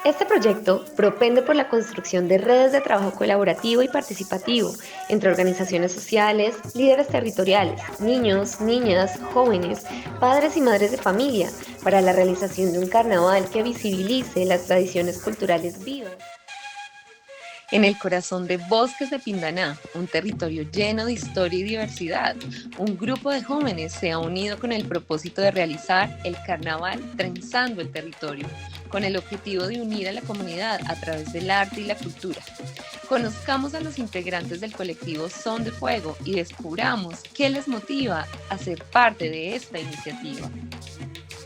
Este proyecto propende por la construcción de redes de trabajo colaborativo y participativo entre organizaciones sociales, líderes territoriales, niños, niñas, jóvenes, padres y madres de familia, para la realización de un carnaval que visibilice las tradiciones culturales vivas. En el corazón de Bosques de Pindaná, un territorio lleno de historia y diversidad, un grupo de jóvenes se ha unido con el propósito de realizar el carnaval Trenzando el Territorio, con el objetivo de unir a la comunidad a través del arte y la cultura. Conozcamos a los integrantes del colectivo Son de Fuego y descubramos qué les motiva a ser parte de esta iniciativa.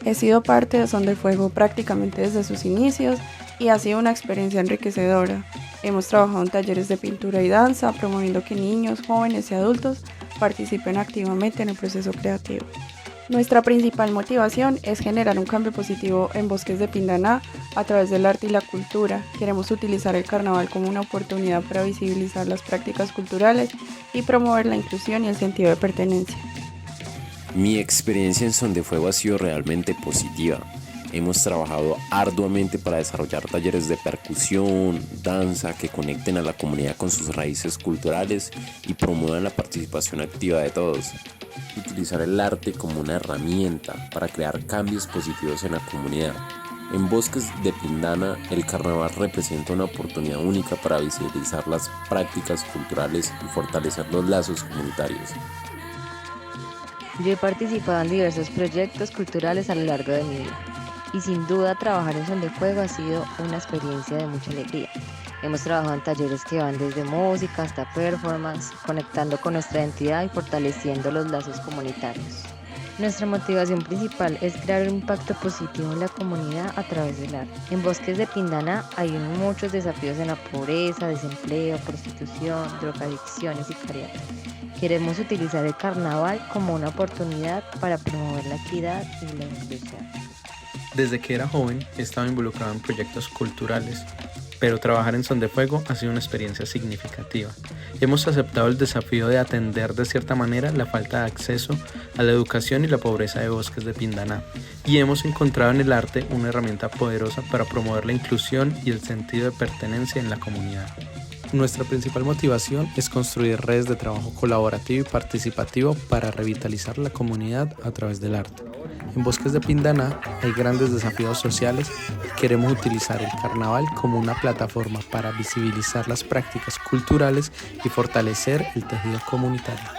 He sido parte de Son de Fuego prácticamente desde sus inicios y ha sido una experiencia enriquecedora. Hemos trabajado en talleres de pintura y danza, promoviendo que niños, jóvenes y adultos participen activamente en el proceso creativo. Nuestra principal motivación es generar un cambio positivo en Bosques de Pindaná a través del arte y la cultura. Queremos utilizar el carnaval como una oportunidad para visibilizar las prácticas culturales y promover la inclusión y el sentido de pertenencia. Mi experiencia en Son de Fuego ha sido realmente positiva. Hemos trabajado arduamente para desarrollar talleres de percusión, danza que conecten a la comunidad con sus raíces culturales y promuevan la participación activa de todos. Utilizar el arte como una herramienta para crear cambios positivos en la comunidad. En Bosques de Pindaná, el carnaval representa una oportunidad única para visibilizar las prácticas culturales y fortalecer los lazos comunitarios. Yo he participado en diversos proyectos culturales a lo largo de mi vida y sin duda trabajar en Son de Fuego ha sido una experiencia de mucha alegría. Hemos trabajado en talleres que van desde música hasta performance, conectando con nuestra identidad y fortaleciendo los lazos comunitarios. Nuestra motivación principal es crear un impacto positivo en la comunidad a través del arte. En Bosques de Pindaná hay muchos desafíos en la pobreza, desempleo, prostitución, drogadicciones y caridad. Queremos utilizar el carnaval como una oportunidad para promover la equidad y la inclusión. Desde que era joven he estado involucrado en proyectos culturales, pero trabajar en Son de Fuego ha sido una experiencia significativa. Hemos aceptado el desafío de atender de cierta manera la falta de acceso a la educación y la pobreza de Bosques de Pindaná, y hemos encontrado en el arte una herramienta poderosa para promover la inclusión y el sentido de pertenencia en la comunidad. Nuestra principal motivación es construir redes de trabajo colaborativo y participativo para revitalizar la comunidad a través del arte. En Bosques de Pindaná hay grandes desafíos sociales y queremos utilizar el carnaval como una plataforma para visibilizar las prácticas culturales y fortalecer el tejido comunitario.